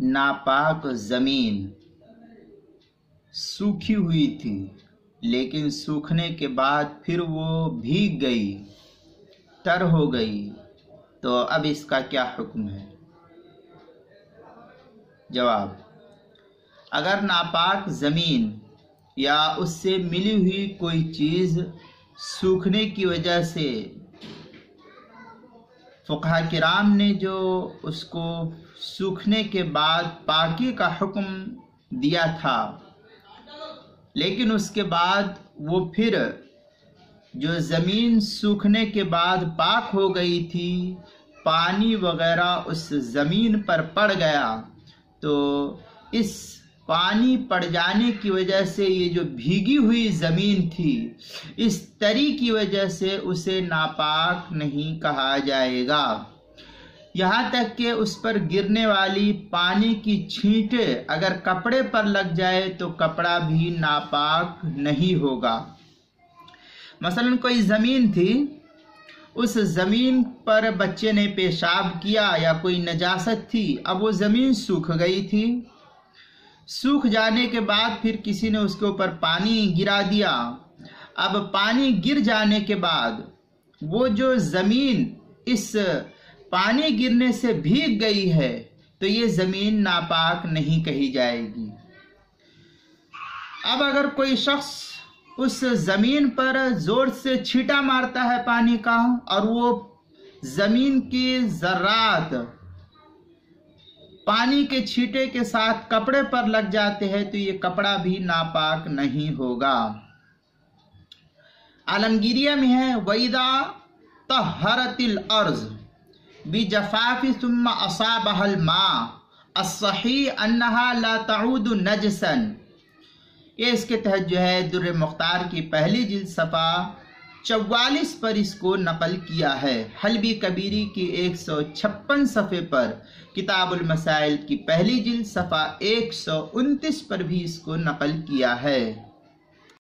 नापाक ज़मीन सूखी हुई थी, लेकिन सूखने के बाद फिर वो भीग गई, तर हो गई, तो अब इसका क्या हुक्म है? जवाब: अगर नापाक ज़मीन या उससे मिली हुई कोई चीज़ सूखने की वजह से फुक़हा किराम ने जो उसको सूखने के बाद पाकी का हुक्म दिया था, लेकिन उसके बाद वो फिर जो ज़मीन सूखने के बाद पाक हो गई थी, पानी वग़ैरह उस ज़मीन पर पड़ गया, तो इस पानी पड़ जाने की वजह से ये जो भीगी हुई ज़मीन थी, इस तरी की वजह से उसे नापाक नहीं कहा जाएगा। यहाँ तक कि उस पर गिरने वाली पानी की छींटें अगर कपड़े पर लग जाए तो कपड़ा भी नापाक नहीं होगा। मसलन कोई ज़मीन थी, उस ज़मीन पर बच्चे ने पेशाब किया या कोई नजासत थी, अब वो ज़मीन सूख गई थी। सूख जाने के बाद फिर किसी ने उसके ऊपर पानी गिरा दिया। अब पानी गिर जाने के बाद वो जो ज़मीन इस पानी गिरने से भीग गई है, तो ये ज़मीन नापाक नहीं कही जाएगी। अब अगर कोई शख्स उस ज़मीन पर ज़ोर से छींटा मारता है पानी का और वो ज़मीन की ज़र्रात पानी के छींटे के साथ कपड़े पर लग जाते हैं, तो ये कपड़ा भी नापाक नहीं होगा। आलमगीरिया में है, वइदा तहरतिल अर्ज़ बिजफ़ाफ़ि सुम्मा असाबहल मा अस्सही अन्नहा ला तऊदु नजसन। ये इसके तहत जो है दुर्र मुख्तार की पहली जिल्द सफ़ा 44 पर इसको नकल किया है। हलबी कबीरी की 156 सफ़े पर, किताबुल मसाइल की पहली जिल्द सफ़ा 129 पर भी इसको नकल किया है।